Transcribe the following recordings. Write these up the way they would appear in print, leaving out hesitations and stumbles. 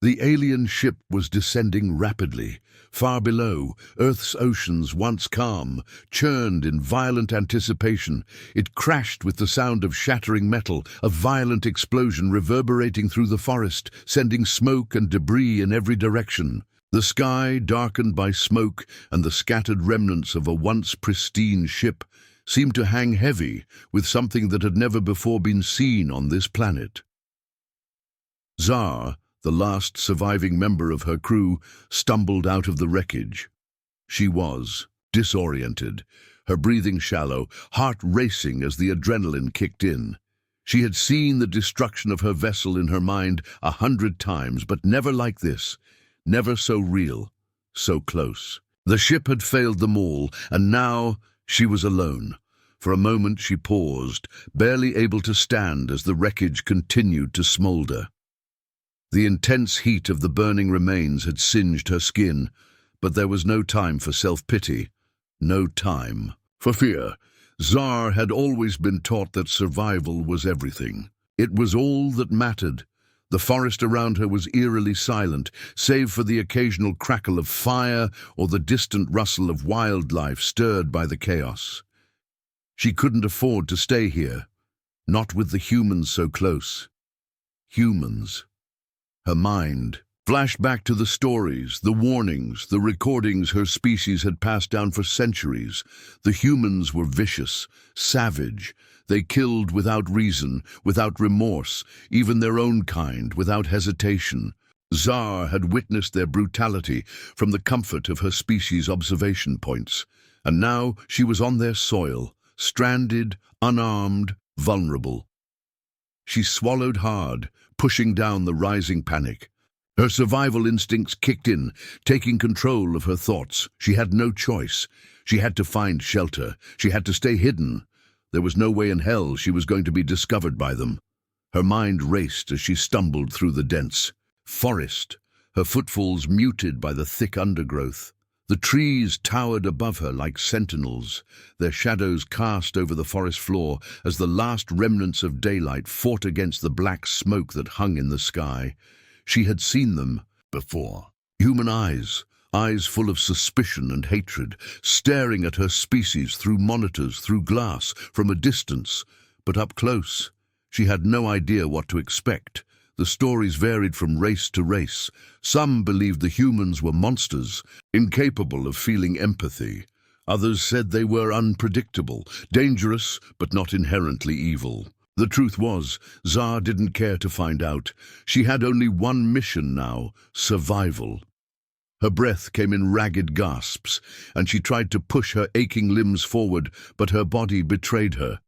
The alien ship was descending rapidly. Far below, Earth's oceans, once calm, churned in violent anticipation. It crashed with the sound of shattering metal, a violent explosion reverberating through the forest, sending smoke and debris in every direction. The sky, darkened by smoke and the scattered remnants of a once pristine ship, seemed to hang heavy with something that had never before been seen on this planet. Zar, the last surviving member of her crew, stumbled out of the wreckage. She was disoriented, her breathing shallow, heart racing as the adrenaline kicked in. She had seen the destruction of her vessel in her mind 100 times, but never like this, never so real, so close. The ship had failed them all, and now she was alone. For a moment she paused, barely able to stand as the wreckage continued to smolder. The intense heat of the burning remains had singed her skin, but there was no time for self-pity, no time for fear. Zar had always been taught that survival was everything. It was all that mattered. The forest around her was eerily silent, save for the occasional crackle of fire or the distant rustle of wildlife stirred by the chaos. She couldn't afford to stay here, not with the humans so close. Humans. Her mind flashed back to the stories, the warnings, the recordings her species had passed down for centuries. The humans were vicious, savage. They killed without reason, without remorse, even their own kind, without hesitation. Zar had witnessed their brutality from the comfort of her species' observation points, and now she was on their soil, stranded, unarmed, vulnerable. She swallowed hard, pushing down the rising panic. Her survival instincts kicked in, taking control of her thoughts. She had no choice. She had to find shelter. She had to stay hidden. There was no way in hell she was going to be discovered by them. Her mind raced as she stumbled through the dense forest, her footfalls muted by the thick undergrowth. The trees towered above her like sentinels, their shadows cast over the forest floor as the last remnants of daylight fought against the black smoke that hung in the sky. She had seen them before. Human eyes, eyes full of suspicion and hatred, staring at her species through monitors, through glass, from a distance. But up close, she had no idea what to expect. The stories varied from race to race. Some believed the humans were monsters, incapable of feeling empathy. Others said they were unpredictable, dangerous, but not inherently evil. The truth was, Zar didn't care to find out. She had only one mission now: survival. Her breath came in ragged gasps, and she tried to push her aching limbs forward, but her body betrayed her.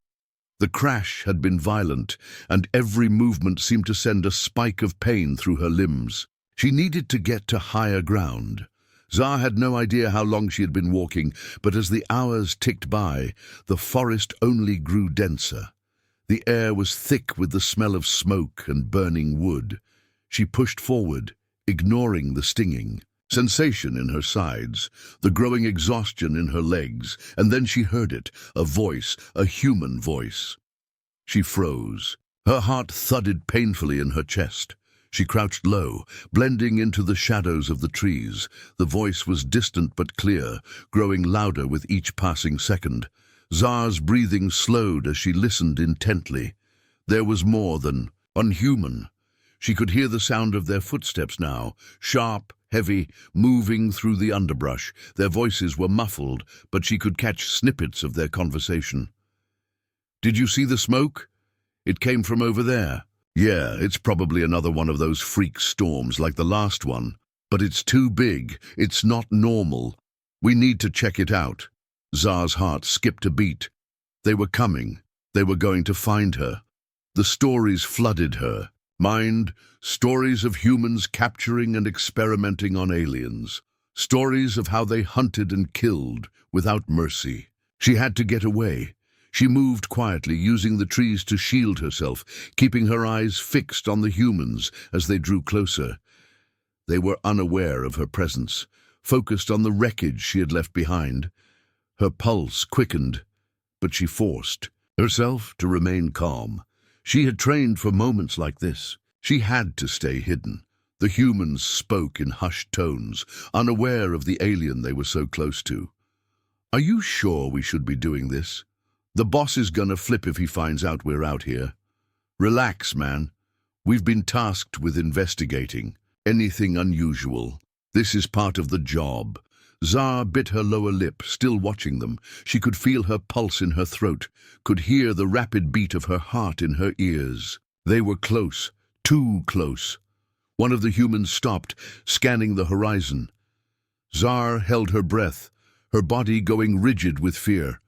The crash had been violent, and every movement seemed to send a spike of pain through her limbs. She needed to get to higher ground. Zar had no idea how long she had been walking, but as the hours ticked by, the forest only grew denser. The air was thick with the smell of smoke and burning wood. She pushed forward, ignoring the stinging sensation in her sides, the growing exhaustion in her legs, and then she heard it, a voice, a human voice. She froze. Her heart thudded painfully in her chest. She crouched low, blending into the shadows of the trees. The voice was distant but clear, growing louder with each passing second. Zar's breathing slowed as she listened intently. There was more than unhuman. She could hear the sound of their footsteps now, sharp, heavy, moving through the underbrush. Their voices were muffled, but she could catch snippets of their conversation. "Did you see the smoke? It came from over there." "Yeah, it's probably another one of those freak storms like the last one. But it's too big. It's not normal. We need to check it out." Zar's heart skipped a beat. They were coming. They were going to find her. The stories flooded her mind, stories of humans capturing and experimenting on aliens, stories of how they hunted and killed without mercy. She had to get away. She moved quietly, using the trees to shield herself, keeping her eyes fixed on the humans as they drew closer. They were unaware of her presence, focused on the wreckage she had left behind. Her pulse quickened, but she forced herself to remain calm. She had trained for moments like this. She had to stay hidden. The humans spoke in hushed tones, unaware of the alien they were so close to. "Are you sure we should be doing this? The boss is gonna flip if he finds out we're out here. Relax, man. We've been tasked with investigating anything unusual. This is part of the job." Zar bit her lower lip, still watching them. She could feel her pulse in her throat, could hear the rapid beat of her heart in her ears. They were close, too close. One of the humans stopped, scanning the horizon. Zar held her breath, her body going rigid with fear.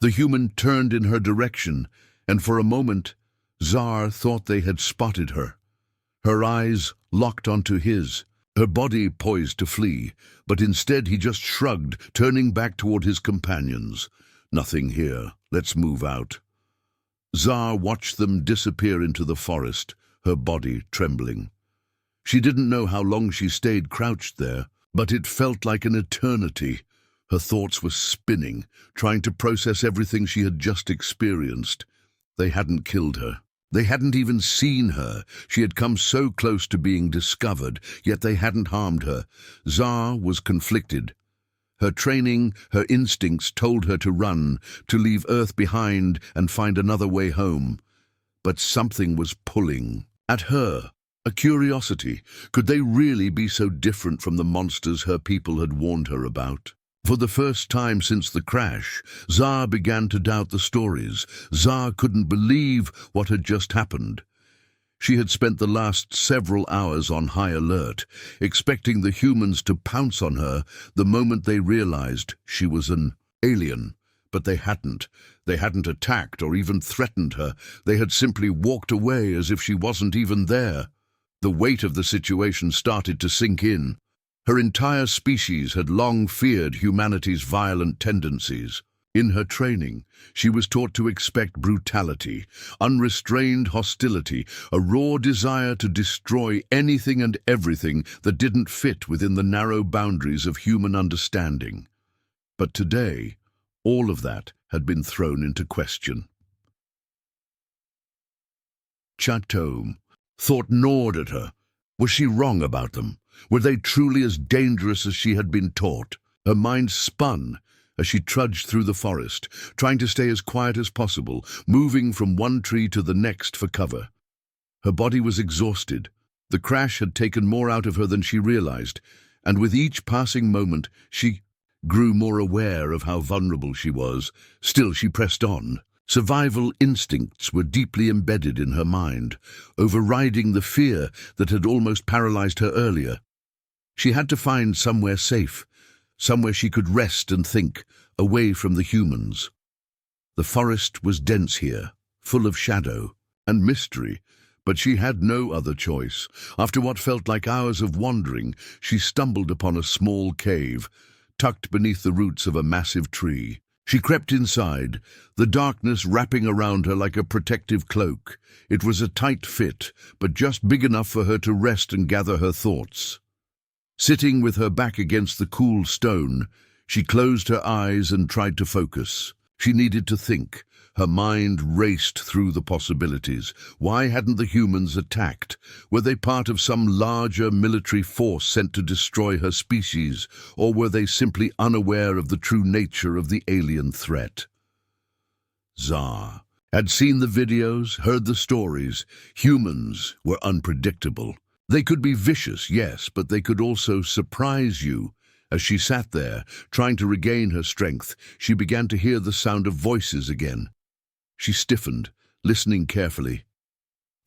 The human turned in her direction, and for a moment, Zar thought they had spotted her. Her eyes locked onto his, her body poised to flee, but instead he just shrugged, turning back toward his companions. "Nothing here. Let's move out." Zar watched them disappear into the forest, her body trembling. She didn't know how long she stayed crouched there, but it felt like an eternity. Her thoughts were spinning, trying to process everything she had just experienced. They hadn't killed her. They hadn't even seen her. She had come so close to being discovered, yet they hadn't harmed her. Zar was conflicted. Her training, her instincts told her to run, to leave Earth behind and find another way home. But something was pulling at her. A curiosity. Could they really be so different from the monsters her people had warned her about? For the first time since the crash, Zar began to doubt the stories. Zar couldn't believe what had just happened. She had spent the last several hours on high alert, expecting the humans to pounce on her the moment they realized she was an alien. But they hadn't. They hadn't attacked or even threatened her. They had simply walked away as if she wasn't even there. The weight of the situation started to sink in. Her entire species had long feared humanity's violent tendencies. In her training, she was taught to expect brutality, unrestrained hostility, a raw desire to destroy anything and everything that didn't fit within the narrow boundaries of human understanding. But today, all of that had been thrown into question. Chateau. Thought gnawed at her. Was she wrong about them? Were they truly as dangerous as she had been taught? Her mind spun as she trudged through the forest, trying to stay as quiet as possible, moving from one tree to the next for cover. Her body was exhausted. The crash had taken more out of her than she realized, and with each passing moment, she grew more aware of how vulnerable she was. Still, she pressed on. Survival instincts were deeply embedded in her mind, overriding the fear that had almost paralyzed her earlier. She had to find somewhere safe, somewhere she could rest and think, away from the humans. The forest was dense here, full of shadow and mystery, but she had no other choice. After what felt like hours of wandering, she stumbled upon a small cave, tucked beneath the roots of a massive tree. She crept inside, the darkness wrapping around her like a protective cloak. It was a tight fit, but just big enough for her to rest and gather her thoughts. Sitting with her back against the cool stone, she closed her eyes and tried to focus. She needed to think. Her mind raced through the possibilities. Why hadn't the humans attacked? Were they part of some larger military force sent to destroy her species, or were they simply unaware of the true nature of the alien threat? Zar had seen the videos, heard the stories. Humans were unpredictable. They could be vicious, yes, but they could also surprise you. As she sat there, trying to regain her strength, she began to hear the sound of voices again. She stiffened, listening carefully.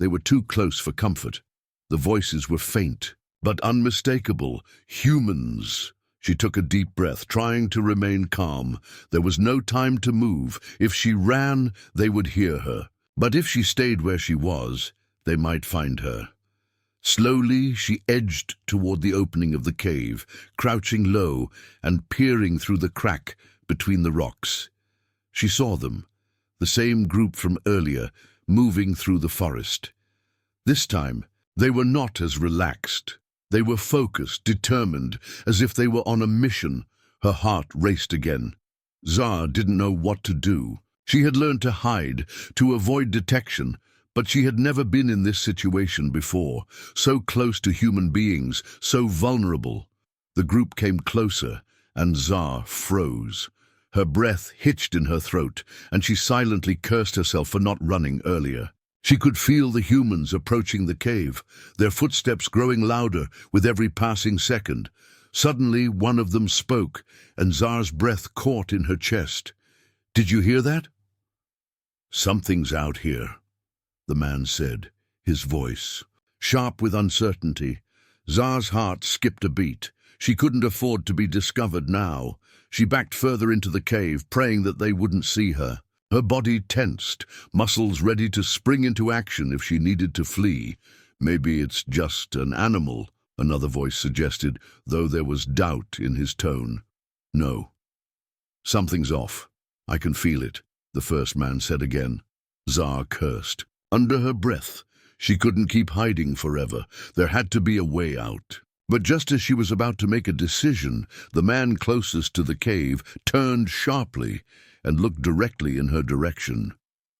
They were too close for comfort. The voices were faint, but unmistakable. Humans. She took a deep breath, trying to remain calm. There was no time to move. If she ran, they would hear her. But if she stayed where she was, they might find her. Slowly, she edged toward the opening of the cave, crouching low and peering through the crack between the rocks. She saw them, the same group from earlier, moving through the forest. This time, they were not as relaxed. They were focused, determined, as if they were on a mission. Her heart raced again. Zar didn't know what to do. She had learned to hide, to avoid detection, But she had never been in this situation before, so close to human beings, so vulnerable. The group came closer, and Zar froze. Her breath hitched in her throat, and she silently cursed herself for not running earlier. She could feel the humans approaching the cave, their footsteps growing louder with every passing second. Suddenly, one of them spoke, and Zar's breath caught in her chest. "Did you hear that?" "Something's out here," the man said, his voice sharp with uncertainty. Zar's heart skipped a beat. She couldn't afford to be discovered now. She backed further into the cave, praying that they wouldn't see her. Her body tensed, muscles ready to spring into action if she needed to flee. "Maybe it's just an animal," another voice suggested, though there was doubt in his tone. "No. Something's off. I can feel it," the first man said again. Zar cursed. Under her breath, she couldn't keep hiding forever. There had to be a way out. But just as she was about to make a decision, the man closest to the cave turned sharply and looked directly in her direction.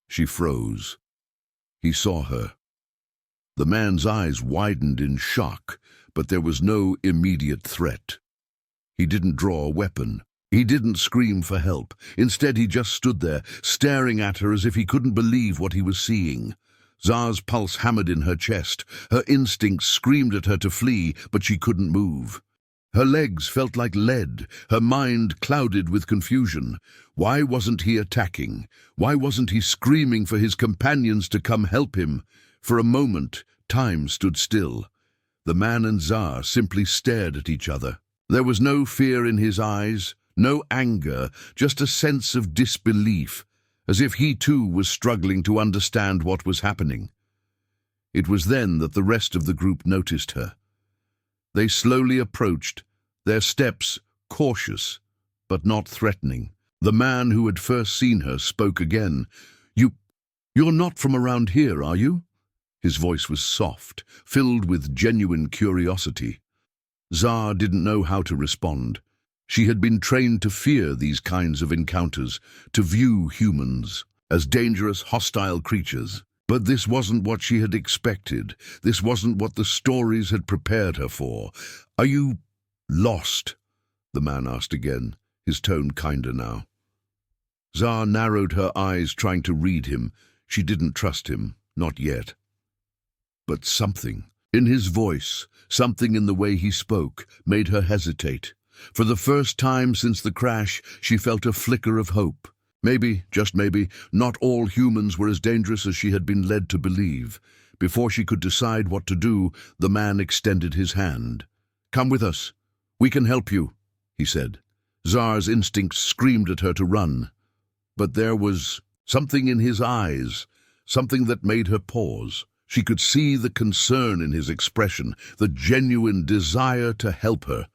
She froze. He saw her. The man's eyes widened in shock, but there was no immediate threat. He didn't draw a weapon. He didn't scream for help. Instead, he just stood there, staring at her as if he couldn't believe what he was seeing. Zar's pulse hammered in her chest. Her instincts screamed at her to flee, but she couldn't move. Her legs felt like lead, her mind clouded with confusion. Why wasn't he attacking? Why wasn't he screaming for his companions to come help him? For a moment, time stood still. The man and Zar simply stared at each other. There was no fear in his eyes, no anger, just a sense of disbelief, as if he too was struggling to understand what was happening. It was then that the rest of the group noticed her. They slowly approached, their steps cautious, but not threatening. The man who had first seen her spoke again. You're not from around here, are you?" His voice was soft, filled with genuine curiosity. Zar didn't know how to respond. She had been trained to fear these kinds of encounters, to view humans as dangerous, hostile creatures. But this wasn't what she had expected. This wasn't what the stories had prepared her for. "Are you lost?" the man asked again, his tone kinder now. Zar narrowed her eyes, trying to read him. She didn't trust him, not yet. But something in his voice, something in the way he spoke, made her hesitate. For the first time since the crash, she felt a flicker of hope. Maybe, just maybe, not all humans were as dangerous as she had been led to believe. Before she could decide what to do, the man extended his hand. "Come with us. We can help you," he said. Zar's instincts screamed at her to run. But there was something in his eyes, something that made her pause. She could see the concern in his expression, the genuine desire to help her.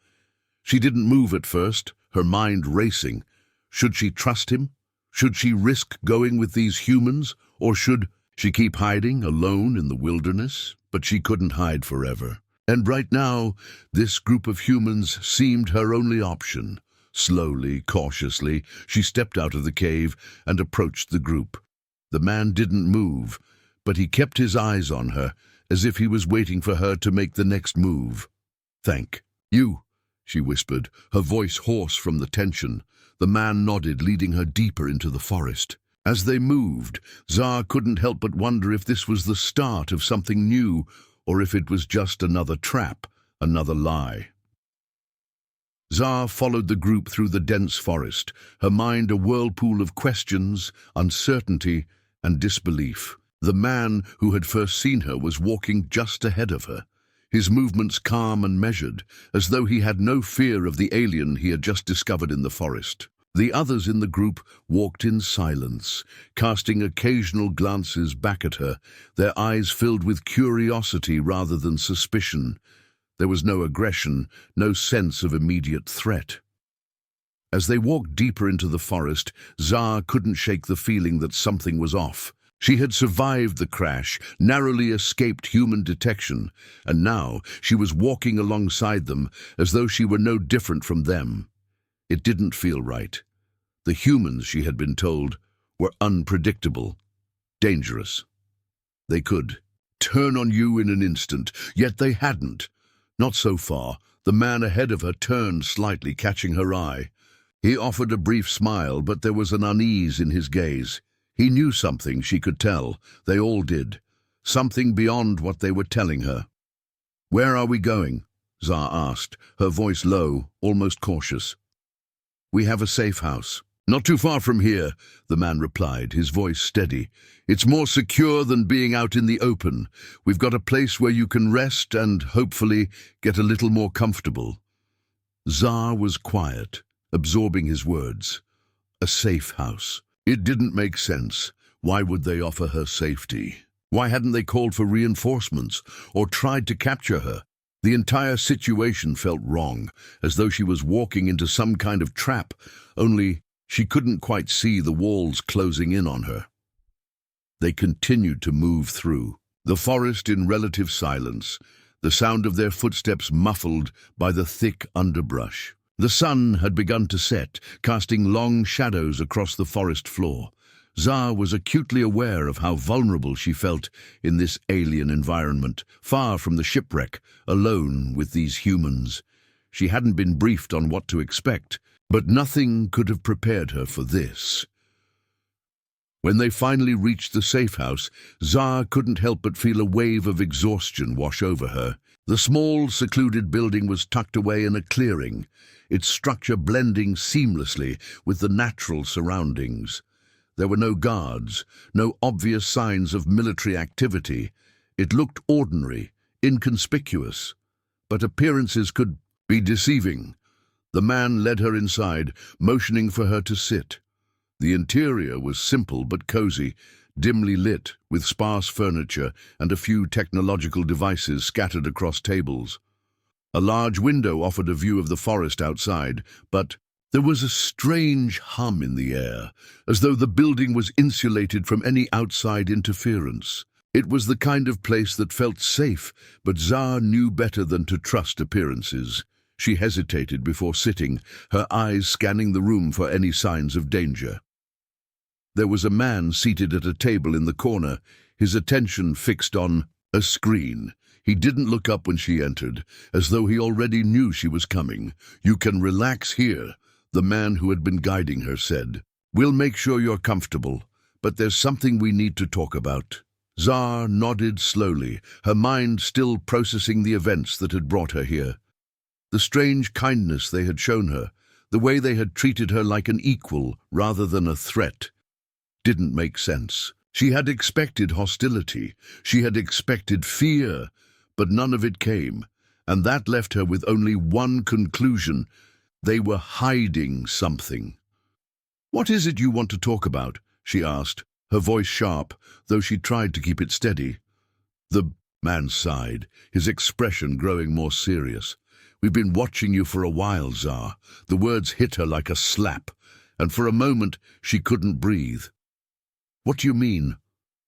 She didn't move at first, her mind racing. Should she trust him? Should she risk going with these humans? Or should she keep hiding alone in the wilderness? But she couldn't hide forever. And right now, this group of humans seemed her only option. Slowly, cautiously, she stepped out of the cave and approached the group. The man didn't move, but he kept his eyes on her, as if he was waiting for her to make the next move. "Thank you," she whispered, her voice hoarse from the tension. The man nodded, leading her deeper into the forest. As they moved, Zar couldn't help but wonder if this was the start of something new, or if it was just another trap, another lie. Zar followed the group through the dense forest, her mind a whirlpool of questions, uncertainty, and disbelief. The man who had first seen her was walking just ahead of her, his movements calm and measured, as though he had no fear of the alien he had just discovered in the forest. The others in the group walked in silence, casting occasional glances back at her, their eyes filled with curiosity rather than suspicion. There was no aggression, no sense of immediate threat. As they walked deeper into the forest, Zar couldn't shake the feeling that something was off. She had survived the crash, narrowly escaped human detection, and now she was walking alongside them as though she were no different from them. It didn't feel right. The humans, she had been told, were unpredictable, dangerous. They could turn on you in an instant, yet they hadn't. Not so far. The man ahead of her turned slightly, catching her eye. He offered a brief smile, but there was an unease in his gaze. He knew something, she could tell. They all did. Something beyond what they were telling her. "Where are we going?" Zar asked, her voice low, almost cautious. "We have a safe house." "Not too far from here," the man replied, his voice steady. "It's more secure than being out in the open. We've got a place where you can rest and, hopefully, get a little more comfortable." Zar was quiet, absorbing his words. A safe house. It didn't make sense. Why would they offer her safety? Why hadn't they called for reinforcements or tried to capture her? The entire situation felt wrong, as though she was walking into some kind of trap, only she couldn't quite see the walls closing in on her. They continued to move through the forest in relative silence, the sound of their footsteps muffled by the thick underbrush. The sun had begun to set, casting long shadows across the forest floor. Zar was acutely aware of how vulnerable she felt in this alien environment, far from the shipwreck, alone with these humans. She hadn't been briefed on what to expect, but nothing could have prepared her for this. When they finally reached the safe house, Zar couldn't help but feel a wave of exhaustion wash over her. The small, secluded building was tucked away in a clearing, its structure blending seamlessly with the natural surroundings. There were no guards, no obvious signs of military activity. It looked ordinary, inconspicuous, but appearances could be deceiving. The man led her inside, motioning for her to sit. The interior was simple but cozy, dimly lit, with sparse furniture and a few technological devices scattered across tables. A large window offered a view of the forest outside, but there was a strange hum in the air, as though the building was insulated from any outside interference. It was the kind of place that felt safe, but Zar knew better than to trust appearances. She hesitated before sitting, her eyes scanning the room for any signs of danger. There was a man seated at a table in the corner, his attention fixed on a screen. He didn't look up when she entered, as though he already knew she was coming. "You can relax here," the man who had been guiding her said. "We'll make sure you're comfortable, but there's something we need to talk about." Zar nodded slowly, her mind still processing the events that had brought her here. The strange kindness they had shown her, the way they had treated her like an equal rather than a threat, didn't make sense. She had expected hostility, she had expected fear, but none of it came, and that left her with only one conclusion: they were hiding something. "What is it you want to talk about?" she asked, her voice sharp, though she tried to keep it steady. The man sighed, his expression growing more serious. "We've been watching you for a while, Zar." The words hit her like a slap, and for a moment she couldn't breathe. "What do you mean,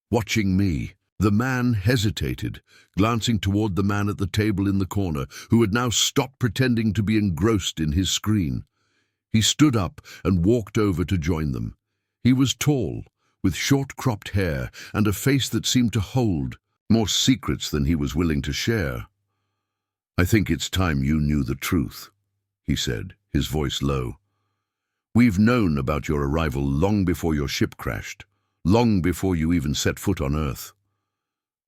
watching me?" The man hesitated, glancing toward the man at the table in the corner, who had now stopped pretending to be engrossed in his screen. He stood up and walked over to join them. He was tall, with short-cropped hair and a face that seemed to hold more secrets than he was willing to share. "I think it's time you knew the truth," he said, his voice low. "We've known about your arrival long before your ship crashed, long before you even set foot on Earth."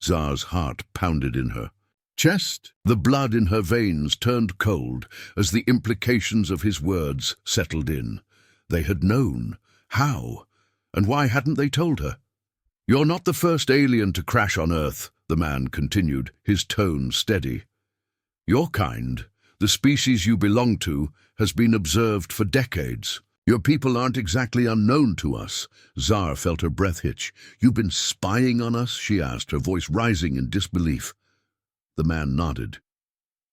Zar's heart pounded in her chest. The blood in her veins turned cold as the implications of his words settled in. They had known. How? And why hadn't they told her? "You're not the first alien to crash on Earth," the man continued, his tone steady. "Your kind, the species you belong to, has been observed for decades. Your people aren't exactly unknown to us." Zar felt her breath hitch. "You've been spying on us?" she asked, her voice rising in disbelief. The man nodded.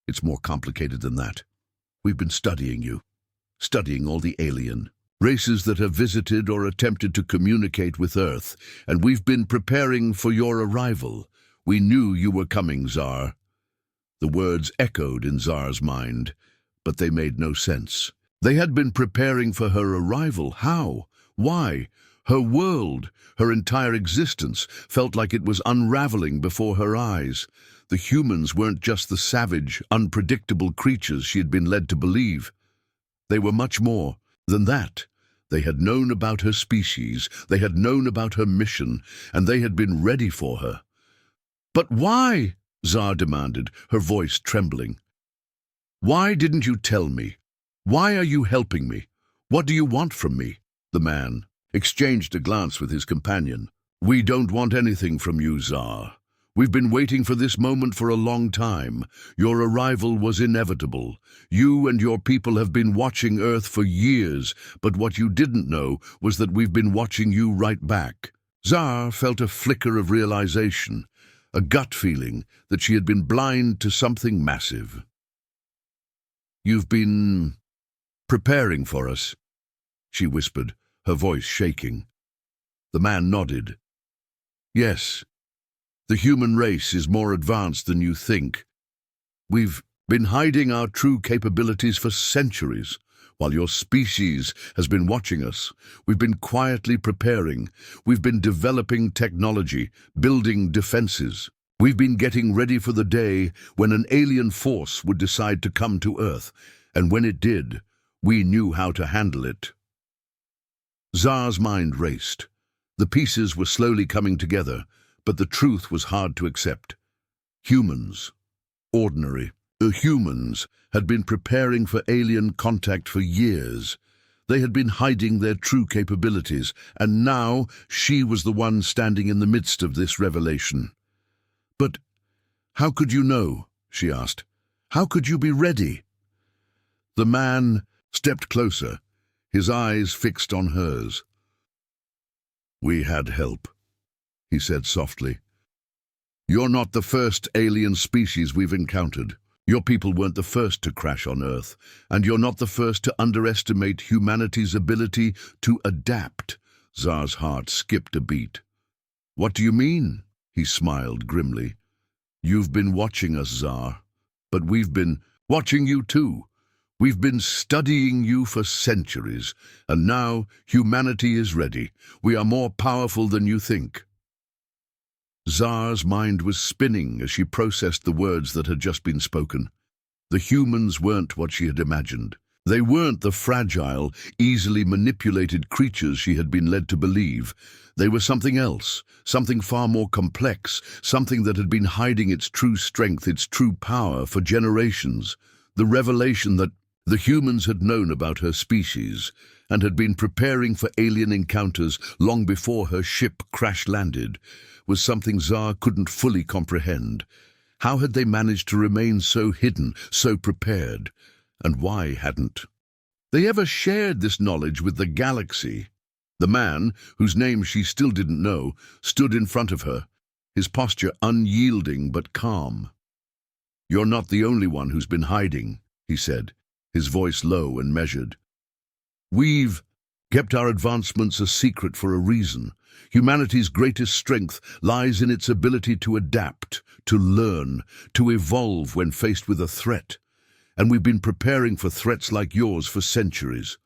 "It's more complicated than that. We've been studying you, studying all the alien races that have visited or attempted to communicate with Earth, and we've been preparing for your arrival. We knew you were coming, Zar." The words echoed in Zar's mind, but they made no sense. They had been preparing for her arrival. How? Why? Her world, her entire existence, felt like it was unraveling before her eyes. The humans weren't just the savage, unpredictable creatures she had been led to believe. They were much more than that. They had known about her species, they had known about her mission, and they had been ready for her. "But why?" Zar demanded, her voice trembling. "Why didn't you tell me? Why are you helping me? What do you want from me?" The man exchanged a glance with his companion. "We don't want anything from you, Zar. We've been waiting for this moment for a long time. Your arrival was inevitable. You and your people have been watching Earth for years, but what you didn't know was that we've been watching you right back." Zar felt a flicker of realization, a gut feeling that she had been blind to something massive. "You've been preparing for us," she whispered, her voice shaking. The man nodded. "Yes. The human race is more advanced than you think. We've been hiding our true capabilities for centuries. While your species has been watching us, we've been quietly preparing. We've been developing technology, building defenses. We've been getting ready for the day when an alien force would decide to come to Earth, and when it did, we knew how to handle it." Zar's mind raced. The pieces were slowly coming together, but the truth was hard to accept. Humans, ordinary humans, had been preparing for alien contact for years. They had been hiding their true capabilities, and now she was the one standing in the midst of this revelation. "But how could you know?" she asked. "How could you be ready?" The man stepped closer, his eyes fixed on hers. "We had help," he said softly. "You're not the first alien species we've encountered. Your people weren't the first to crash on Earth, and you're not the first to underestimate humanity's ability to adapt." Zar's heart skipped a beat. "What do you mean?" He smiled grimly. "You've been watching us, Zar, but we've been watching you too. We've been studying you for centuries, and now humanity is ready. We are more powerful than you think." Zar's mind was spinning as she processed the words that had just been spoken. The humans weren't what she had imagined. They weren't the fragile, easily manipulated creatures she had been led to believe. They were something else, something far more complex, something that had been hiding its true strength, its true power for generations. The revelation that the humans had known about her species and had been preparing for alien encounters long before her ship crash-landed was something Zar couldn't fully comprehend. How had they managed to remain so hidden, so prepared? And why hadn't they ever shared this knowledge with the galaxy? The man, whose name she still didn't know, stood in front of her, his posture unyielding but calm. "You're not the only one who's been hiding," he said, his voice low and measured. "We've kept our advancements a secret for a reason. Humanity's greatest strength lies in its ability to adapt, to learn, to evolve when faced with a threat. And we've been preparing for threats like yours for centuries."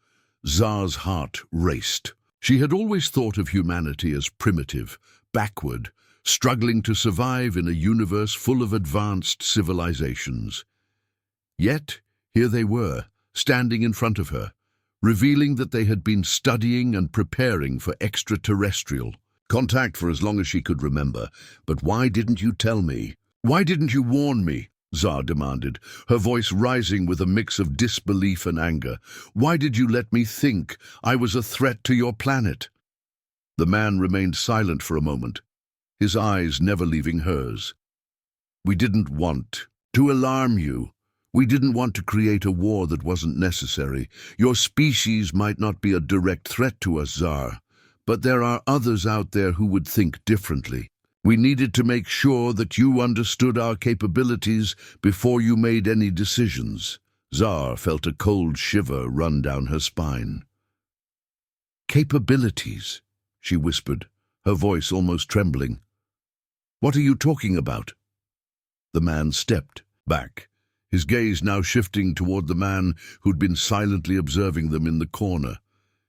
Zar's heart raced. She had always thought of humanity as primitive, backward, struggling to survive in a universe full of advanced civilizations. Yet, here they were, standing in front of her, revealing that they had been studying and preparing for extraterrestrial contact for as long as she could remember. "But why didn't you tell me? Why didn't you warn me?" Zar demanded, her voice rising with a mix of disbelief and anger. "Why did you let me think I was a threat to your planet?" The man remained silent for a moment, his eyes never leaving hers. "We didn't want to alarm you. We didn't want to create a war that wasn't necessary. Your species might not be a direct threat to us, Zar, but there are others out there who would think differently. We needed to make sure that you understood our capabilities before you made any decisions." Zar felt a cold shiver run down her spine. "Capabilities," she whispered, her voice almost trembling. "What are you talking about?" The man stepped back, his gaze now shifting toward the man who'd been silently observing them in the corner.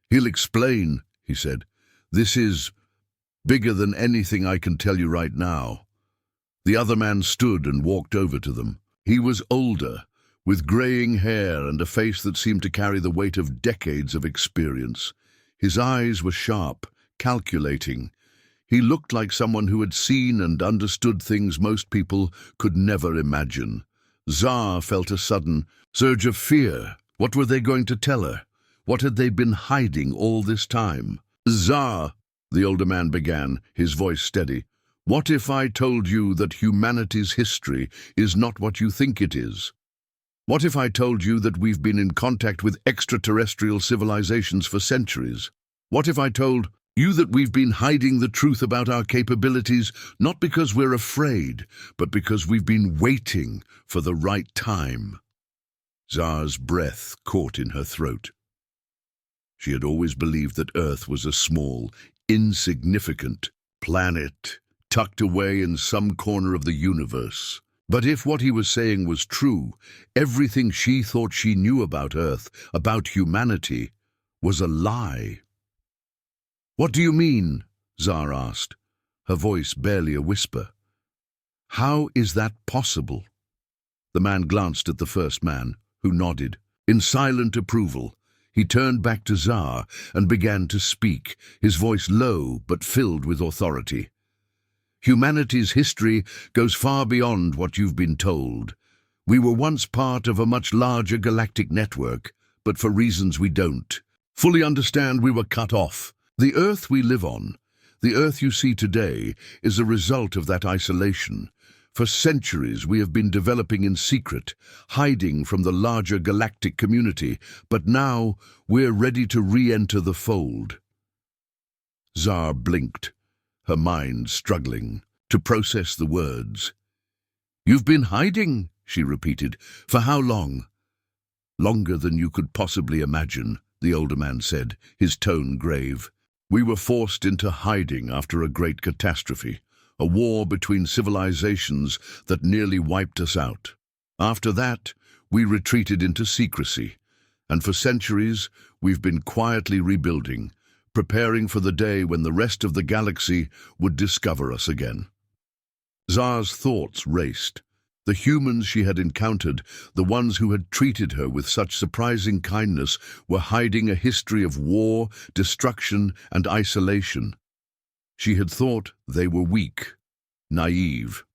"He'll explain," he said. This is bigger than anything I can tell you right now." The other man stood and walked over to them. He was older, with graying hair and a face that seemed to carry the weight of decades of experience. His eyes were sharp, calculating. He looked like someone who had seen and understood things most people could never imagine. Zar felt a sudden surge of fear. What were they going to tell her? What had they been hiding all this time? "Zar," the older man began, his voice steady, "what if I told you that humanity's history is not what you think it is? What if I told you that we've been in contact with extraterrestrial civilizations for centuries? What if I told you that we've been hiding the truth about our capabilities, not because we're afraid, but because we've been waiting for the right time?" Zar's breath caught in her throat. She had always believed that Earth was a small, insignificant planet tucked away in some corner of the universe. But if what he was saying was true, everything she thought she knew about Earth, about humanity, was a lie. "What do you mean?" Zar asked, her voice barely a whisper. "How is that possible?" The man glanced at the first man, who nodded. In silent approval, he turned back to Zar and began to speak, his voice low but filled with authority. "Humanity's history goes far beyond what you've been told. We were once part of a much larger galactic network, but for reasons we don't fully understand, we were cut off. The Earth we live on, the Earth you see today, is a result of that isolation. For centuries we have been developing in secret, hiding from the larger galactic community, but now we're ready to re-enter the fold." Zar blinked, her mind struggling to process the words. "You've been hiding," she repeated. "For how long?" "Longer than you could possibly imagine," the older man said, his tone grave. "We were forced into hiding after a great catastrophe, a war between civilizations that nearly wiped us out. After that, we retreated into secrecy, and for centuries we've been quietly rebuilding, preparing for the day when the rest of the galaxy would discover us again." Zar's thoughts raced. The humans she had encountered, the ones who had treated her with such surprising kindness, were hiding a history of war, destruction, and isolation. She had thought they were weak, naive.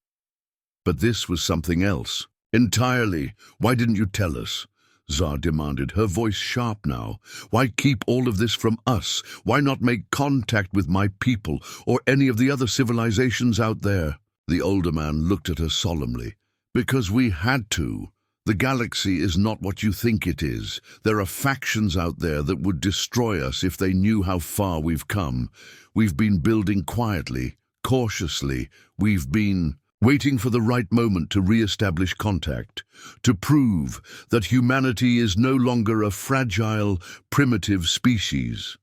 But this was something else. "Entirely. Why didn't you tell us?" Zar demanded, her voice sharp now. "Why keep all of this from us? Why not make contact with my people or any of the other civilizations out there?" The older man looked at her solemnly. "Because we had to. The galaxy is not what you think it is. There are factions out there that would destroy us if they knew how far we've come. We've been building quietly, cautiously. We've been waiting for the right moment to re-establish contact, to prove that humanity is no longer a fragile, primitive species."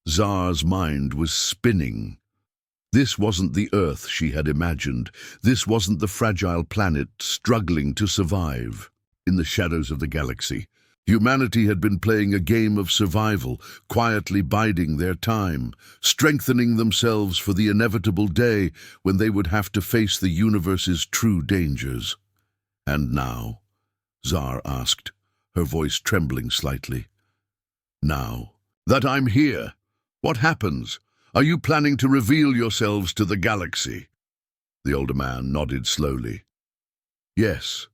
Zar's mind was spinning. This wasn't the Earth she had imagined. This wasn't the fragile planet struggling to survive. In the shadows of the galaxy, humanity had been playing a game of survival, quietly biding their time, strengthening themselves for the inevitable day when they would have to face the universe's true dangers. "And now?" Zar asked, her voice trembling slightly. "Now that I'm here, what happens? Are you planning to reveal yourselves to the galaxy?" The older man nodded slowly. "Yes,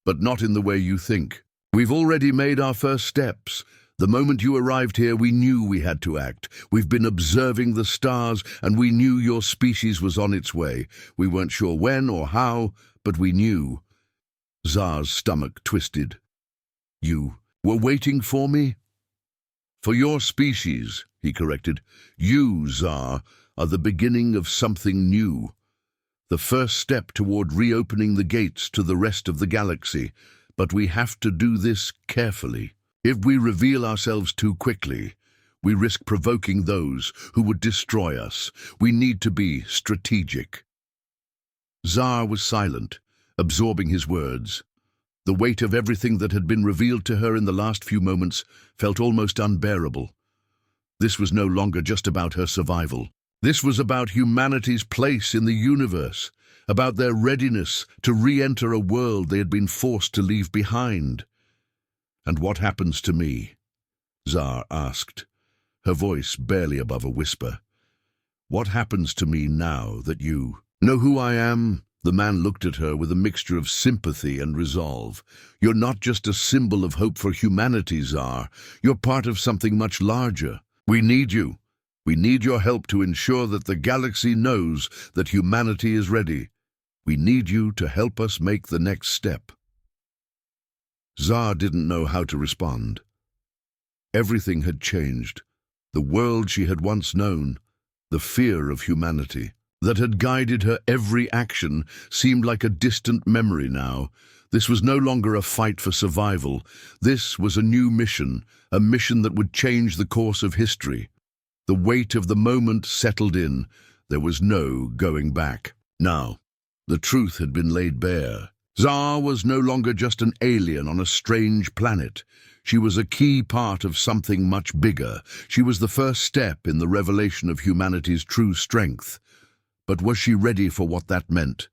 but not in the way you think. We've already made our first steps. The moment you arrived here, we knew we had to act. We've been observing the stars, and we knew your species was on its way. We weren't sure when or how, but we knew." Zar's stomach twisted. "You were waiting for me?" "For your species," he corrected. "You, Zar, are the beginning of something new. The first step toward reopening the gates to the rest of the galaxy. But we have to do this carefully. If we reveal ourselves too quickly, we risk provoking those who would destroy us. We need to be strategic." Zar was silent, absorbing his words. The weight of everything that had been revealed to her in the last few moments felt almost unbearable. This was no longer just about her survival. This was about humanity's place in the universe, about their readiness to re-enter a world they had been forced to leave behind. "And what happens to me?" Zar asked, her voice barely above a whisper. "What happens to me now that you know who I am?" The man looked at her with a mixture of sympathy and resolve. "You're not just a symbol of hope for humanity, Zar. You're part of something much larger. We need you. We need your help to ensure that the galaxy knows that humanity is ready. We need you to help us make the next step." Zar didn't know how to respond. Everything had changed. The world she had once known, the fear of humanity that had guided her every action, seemed like a distant memory now. This was no longer a fight for survival. This was a new mission, a mission that would change the course of history. The weight of the moment settled in. There was no going back. Now, the truth had been laid bare. Zar was no longer just an alien on a strange planet. She was a key part of something much bigger. She was the first step in the revelation of humanity's true strength. But was she ready for what that meant?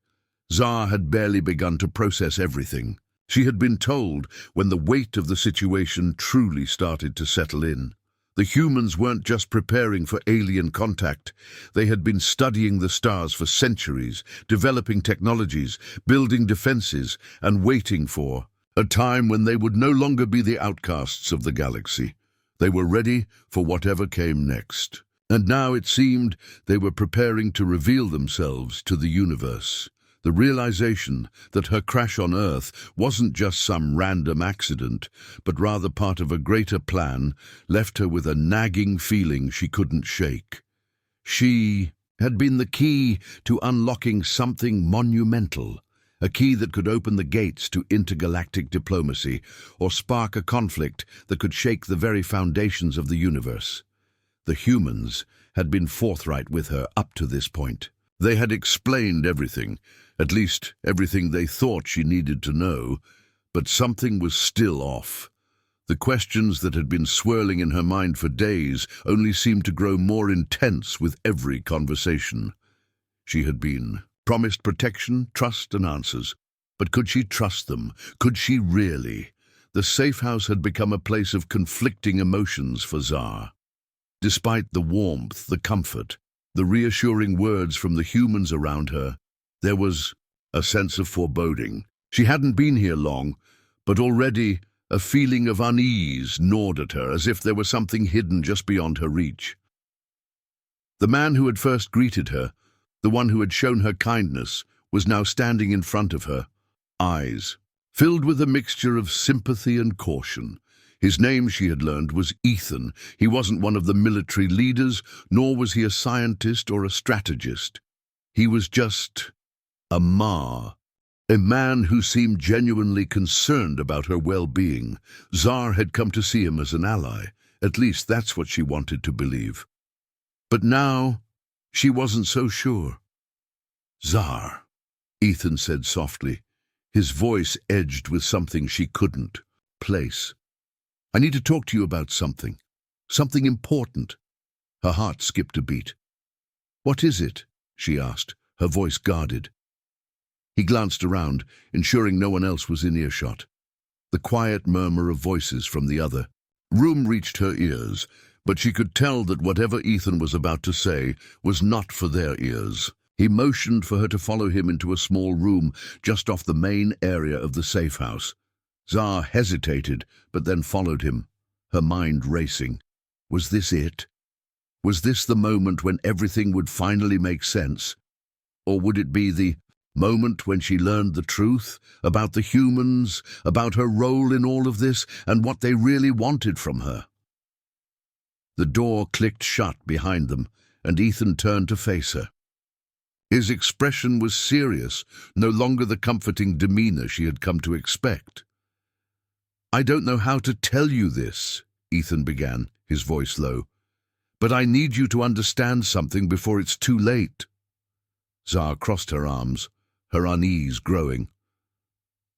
Zar had barely begun to process everything. She had been told when the weight of the situation truly started to settle in. The humans weren't just preparing for alien contact. They had been studying the stars for centuries, developing technologies, building defenses, and waiting for a time when they would no longer be the outcasts of the galaxy. They were ready for whatever came next. And now it seemed they were preparing to reveal themselves to the universe. The realization that her crash on Earth wasn't just some random accident, but rather part of a greater plan, left her with a nagging feeling she couldn't shake. She had been the key to unlocking something monumental, a key that could open the gates to intergalactic diplomacy or spark a conflict that could shake the very foundations of the universe. The humans had been forthright with her up to this point. They had explained everything, at least everything they thought she needed to know, but something was still off. The questions that had been swirling in her mind for days only seemed to grow more intense with every conversation. She had been promised protection, trust, and answers. But could she trust them? Could she really? The safe house had become a place of conflicting emotions for Zar. Despite the warmth, the comfort, the reassuring words from the humans around her, there was a sense of foreboding. She hadn't been here long, but already a feeling of unease gnawed at her, as if there was something hidden just beyond her reach. The man who had first greeted her, the one who had shown her kindness, was now standing in front of her, eyes filled with a mixture of sympathy and caution. His name, she had learned, was Ethan. He wasn't one of the military leaders, nor was he a scientist or a strategist. He was just a man who seemed genuinely concerned about her well-being. Zar had come to see him as an ally. At least that's what she wanted to believe. But now, she wasn't so sure. "Zar," Ethan said softly, his voice edged with something she couldn't place. "I need to talk to you about something important." Her heart skipped a beat. "What is it?" she asked, her voice guarded. He glanced around, ensuring no one else was in earshot. The quiet murmur of voices from the other room reached her ears, but she could tell that whatever Ethan was about to say was not for their ears. He motioned for her to follow him into a small room just off the main area of the safe house. Zar hesitated, but then followed him, her mind racing. Was this it? Was this the moment when everything would finally make sense? Or would it be the moment when she learned the truth about the humans, about her role in all of this, and what they really wanted from her? The door clicked shut behind them, and Ethan turned to face her. His expression was serious, no longer the comforting demeanor she had come to expect. "I don't know how to tell you this," Ethan began, his voice low, "but I need you to understand something before it's too late." Zar crossed her arms, her unease growing.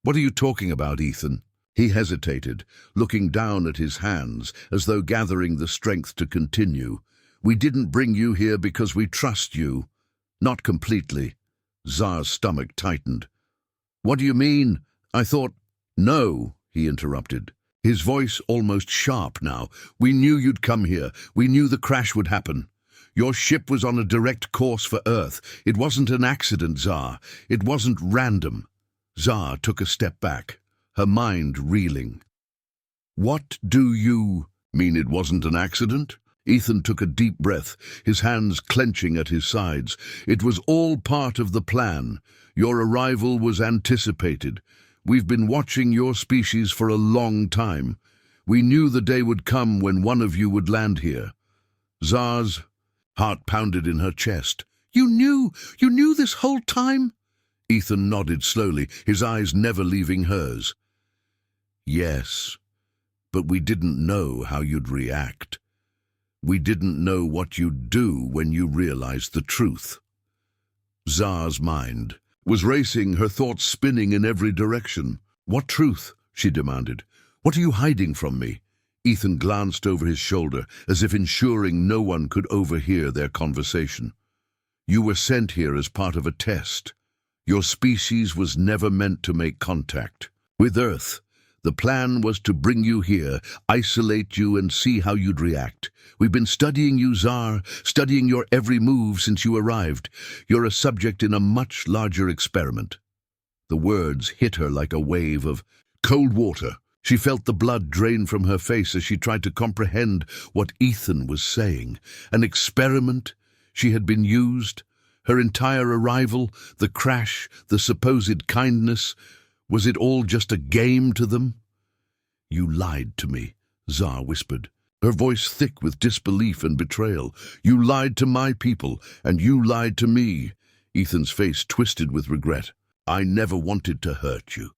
"What are you talking about, Ethan?" He hesitated, looking down at his hands, as though gathering the strength to continue. "We didn't bring you here because we trust you." "Not completely." Zar's stomach tightened. "What do you mean? I thought—" "No," he interrupted, his voice almost sharp now. "We knew you'd come here. We knew the crash would happen. Your ship was on a direct course for Earth. It wasn't an accident, Zar. It wasn't random." Zar took a step back, her mind reeling. "What do you mean it wasn't an accident?" Ethan took a deep breath, his hands clenching at his sides. "It was all part of the plan. Your arrival was anticipated. We've been watching your species for a long time. We knew the day would come when one of you would land here." Zar's heart pounded in her chest. You knew this whole time?" Ethan nodded slowly, his eyes never leaving hers. "Yes, but we didn't know how you'd react. We didn't know what you'd do when you realized the truth." Zar's mind was racing, her thoughts spinning in every direction. "What truth?" she demanded. "What are you hiding from me?" Ethan glanced over his shoulder, as if ensuring no one could overhear their conversation. "You were sent here as part of a test. Your species was never meant to make contact with Earth. The plan was to bring you here, isolate you, and see how you'd react. We've been studying you, Zar, studying your every move since you arrived. You're a subject in a much larger experiment." The words hit her like a wave of cold water. She felt the blood drain from her face as she tried to comprehend what Ethan was saying. An experiment? She had been used? Her entire arrival, the crash, the supposed kindness, was it all just a game to them? "You lied to me," Zar whispered, her voice thick with disbelief and betrayal. "You lied to my people, and you lied to me." Ethan's face twisted with regret. "I never wanted to hurt you.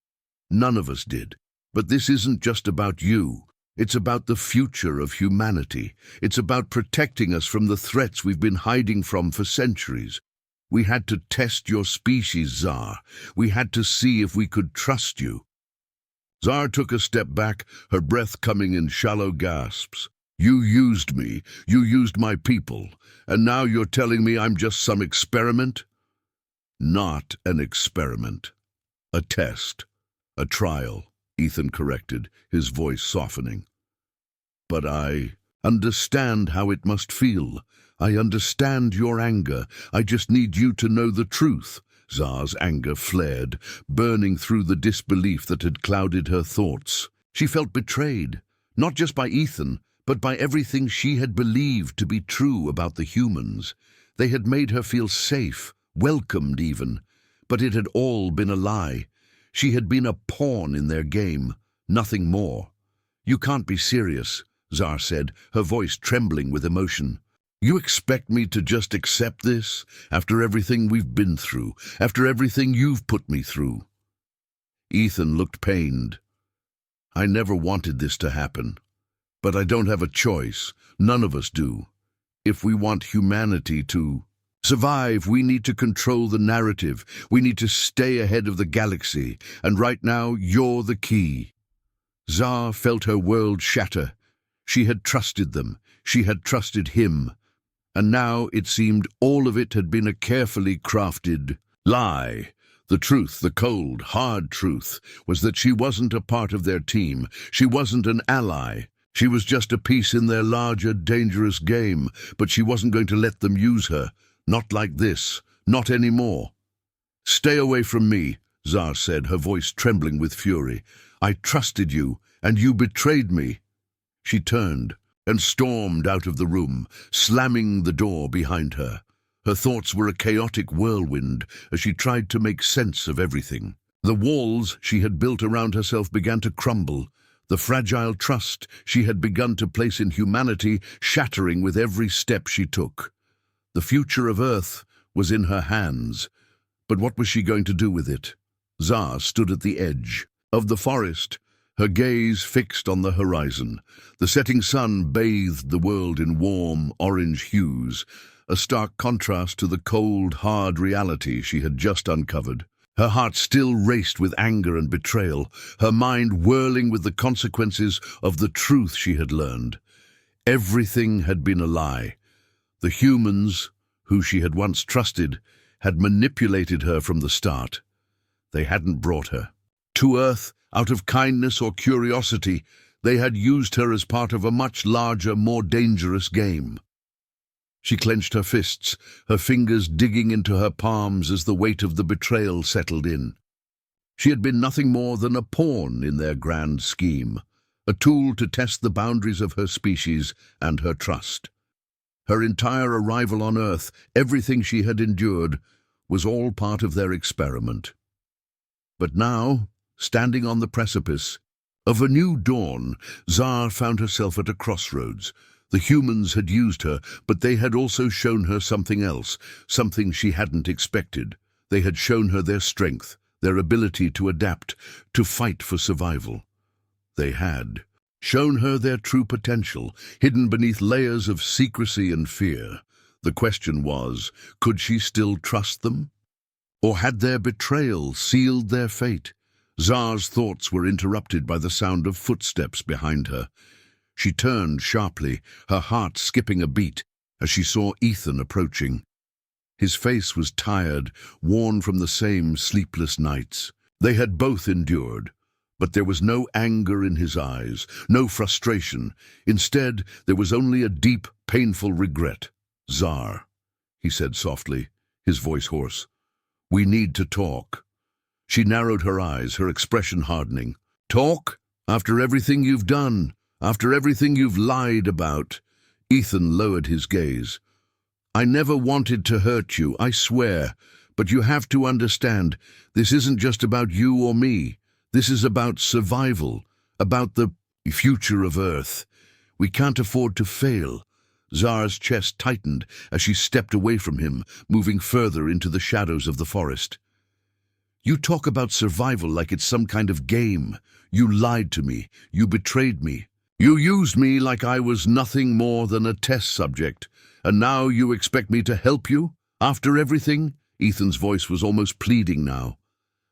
None of us did. But this isn't just about you. It's about the future of humanity. It's about protecting us from the threats we've been hiding from for centuries. We had to test your species, Zar. We had to see if we could trust you." Zar took a step back, her breath coming in shallow gasps. "You used me. You used my people. And now you're telling me I'm just some experiment?" "Not an experiment. A test. A trial," Ethan corrected, his voice softening. "But I understand how it must feel. I understand your anger. I just need you to know the truth." Zar's anger flared, burning through the disbelief that had clouded her thoughts. She felt betrayed, not just by Ethan, but by everything she had believed to be true about the humans. They had made her feel safe, welcomed even, but it had all been a lie. She had been a pawn in their game, nothing more. "You can't be serious," Zar said, her voice trembling with emotion. "You expect me to just accept this, after everything we've been through, after everything you've put me through?" Ethan looked pained. "I never wanted this to happen. But I don't have a choice. None of us do. If we want humanity to survive, we need to control the narrative. We need to stay ahead of the galaxy. And right now, you're the key." Zar felt her world shatter. She had trusted them. She had trusted him. And now it seemed all of it had been a carefully crafted lie. The truth, the cold, hard truth, was that she wasn't a part of their team. She wasn't an ally. She was just a piece in their larger, dangerous game, but she wasn't going to let them use her. Not like this. Not anymore. "Stay away from me," Zar said, her voice trembling with fury. "I trusted you, and you betrayed me." She turned and stormed out of the room, slamming the door behind her. Her thoughts were a chaotic whirlwind as she tried to make sense of everything. The walls she had built around herself began to crumble, the fragile trust she had begun to place in humanity shattering with every step she took. The future of Earth was in her hands, but what was she going to do with it? Zar stood at the edge of the forest, her gaze fixed on the horizon. The setting sun bathed the world in warm, orange hues, a stark contrast to the cold, hard reality she had just uncovered. Her heart still raced with anger and betrayal, her mind whirling with the consequences of the truth she had learned. Everything had been a lie. The humans, who she had once trusted, had manipulated her from the start. They hadn't brought her to Earth out of kindness or curiosity. They had used her as part of a much larger, more dangerous game. She clenched her fists, her fingers digging into her palms as the weight of the betrayal settled in. She had been nothing more than a pawn in their grand scheme, a tool to test the boundaries of her species and her trust. Her entire arrival on Earth, everything she had endured, was all part of their experiment. But now, standing on the precipice of a new dawn, Zar found herself at a crossroads. The humans had used her, but they had also shown her something else, something she hadn't expected. They had shown her their strength, their ability to adapt, to fight for survival. They had shown her their true potential, hidden beneath layers of secrecy and fear. The question was, could she still trust them? Or had their betrayal sealed their fate? Zar's thoughts were interrupted by the sound of footsteps behind her. She turned sharply, her heart skipping a beat, as she saw Ethan approaching. His face was tired, worn from the same sleepless nights. They had both endured, but there was no anger in his eyes, no frustration. Instead, there was only a deep, painful regret. "Zar," he said softly, his voice hoarse, "we need to talk." She narrowed her eyes, her expression hardening. "Talk? After everything you've done? After everything you've lied about?" Ethan lowered his gaze. "I never wanted to hurt you, I swear. But you have to understand, this isn't just about you or me. This is about survival, about the future of Earth. We can't afford to fail." Zar's chest tightened as she stepped away from him, moving further into the shadows of the forest. "You talk about survival like it's some kind of game. You lied to me. You betrayed me. You used me like I was nothing more than a test subject. And now you expect me to help you? After everything?" Ethan's voice was almost pleading now.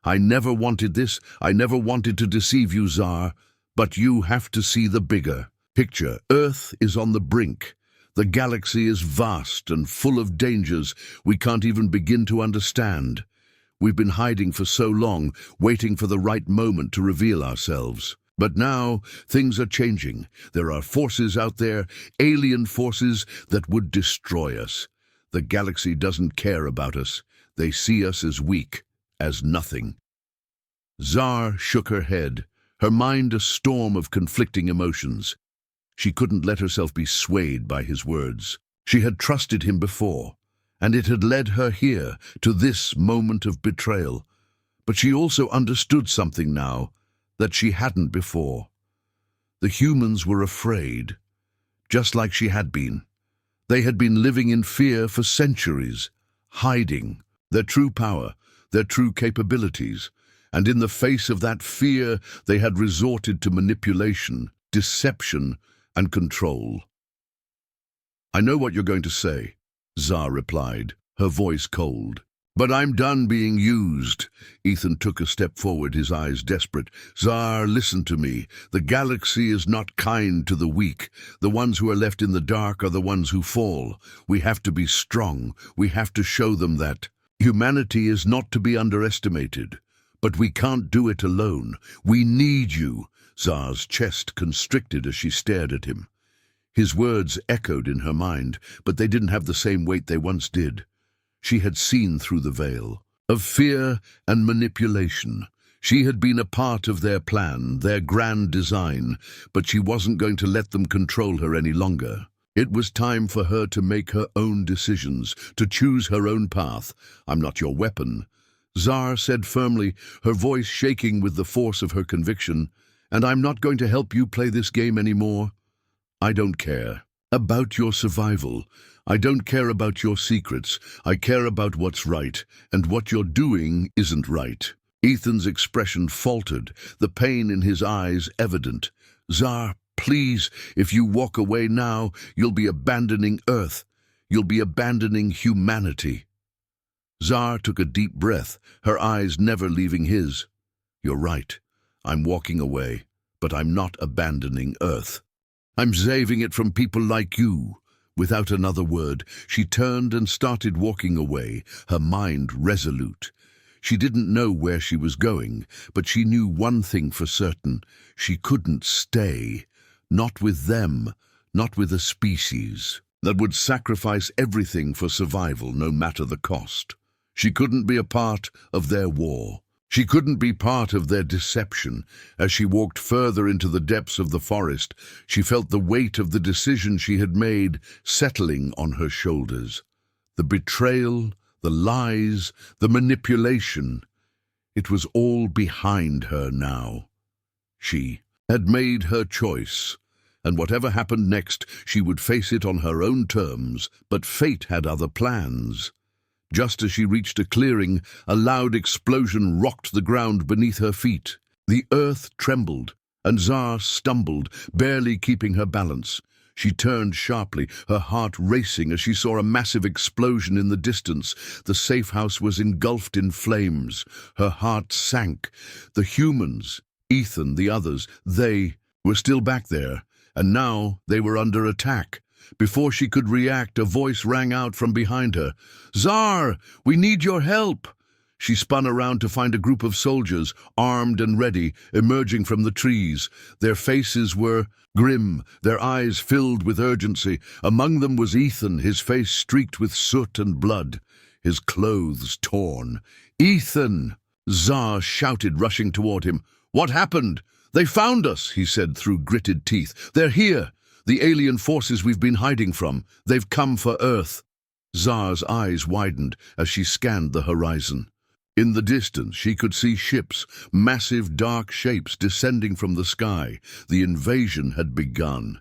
"I never wanted this. I never wanted to deceive you, Zar. But you have to see the bigger picture. Earth is on the brink. The galaxy is vast and full of dangers we can't even begin to understand. We've been hiding for so long, waiting for the right moment to reveal ourselves. But now, things are changing. There are forces out there, alien forces that would destroy us. The galaxy doesn't care about us. They see us as weak, as nothing." Zar shook her head, her mind a storm of conflicting emotions. She couldn't let herself be swayed by his words. She had trusted him before, and it had led her here, to this moment of betrayal. But she also understood something now that she hadn't before. The humans were afraid, just like she had been. They had been living in fear for centuries, hiding their true power, their true capabilities, and in the face of that fear they had resorted to manipulation, deception, and control. "I know what you're going to say," Zar replied, her voice cold. "But I'm done being used." Ethan took a step forward, his eyes desperate. "Zar, listen to me. The galaxy is not kind to the weak. The ones who are left in the dark are the ones who fall. We have to be strong. We have to show them that humanity is not to be underestimated. But we can't do it alone. We need you." Zar's chest constricted as she stared at him. His words echoed in her mind, but they didn't have the same weight they once did. She had seen through the veil of fear and manipulation. She had been a part of their plan, their grand design, but she wasn't going to let them control her any longer. It was time for her to make her own decisions, to choose her own path. "I'm not your weapon," Zar said firmly, her voice shaking with the force of her conviction. "And I'm not going to help you play this game anymore. I don't care about your survival. I don't care about your secrets. I care about what's right, and what you're doing isn't right." Ethan's expression faltered, the pain in his eyes evident. "Zar, please, if you walk away now, you'll be abandoning Earth. You'll be abandoning humanity." Zar took a deep breath, her eyes never leaving his. "You're right. I'm walking away, but I'm not abandoning Earth. I'm saving it from people like you." Without another word, she turned and started walking away, her mind resolute. She didn't know where she was going, but she knew one thing for certain. She couldn't stay. Not with them, not with a species that would sacrifice everything for survival, no matter the cost. She couldn't be a part of their war. She couldn't be part of their deception. As she walked further into the depths of the forest, she felt the weight of the decision she had made settling on her shoulders. The betrayal, the lies, the manipulation. It was all behind her now. She had made her choice, and whatever happened next, she would face it on her own terms, but fate had other plans. Just as she reached a clearing, a loud explosion rocked the ground beneath her feet. The earth trembled, and Zar stumbled, barely keeping her balance. She turned sharply, her heart racing as she saw a massive explosion in the distance. The safe house was engulfed in flames. Her heart sank. The humans, Ethan, the others, they were still back there, and now they were under attack. Before she could react, a voice rang out from behind her. "Zar, we need your help!" She spun around to find a group of soldiers, armed and ready, emerging from the trees. Their faces were grim, their eyes filled with urgency. Among them was Ethan, his face streaked with soot and blood, his clothes torn. "Ethan!" Zar shouted, rushing toward him. "What happened?" "They found us," he said through gritted teeth. "They're here. The alien forces we've been hiding from. They've come for Earth." Zar's eyes widened as she scanned the horizon. In the distance, she could see ships, massive dark shapes descending from the sky. The invasion had begun.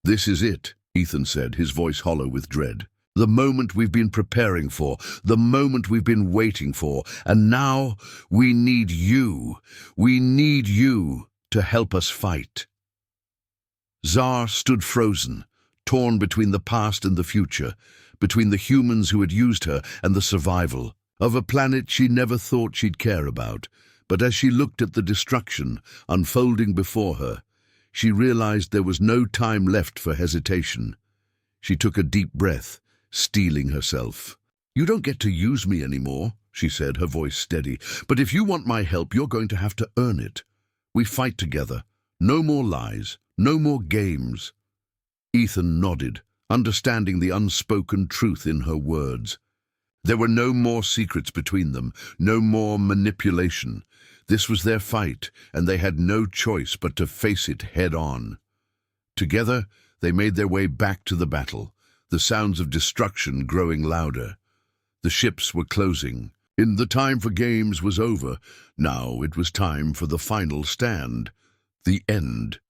"This is it," Ethan said, his voice hollow with dread. "The moment we've been preparing for, the moment we've been waiting for, and now we need you. We need you to help us fight." Zar stood frozen, torn between the past and the future, between the humans who had used her and the survival of a planet she never thought she'd care about. But as she looked at the destruction unfolding before her, she realized there was no time left for hesitation. She took a deep breath, steeling herself. "You don't get to use me anymore," she said, her voice steady. "But if you want my help, you're going to have to earn it. We fight together. No more lies. No more games." Ethan nodded, understanding the unspoken truth in her words. There were no more secrets between them, no more manipulation. This was their fight, and they had no choice but to face it head-on. Together, they made their way back to the battle, the sounds of destruction growing louder. The ships were closing. The time for games was over. Now it was time for the final stand. The end.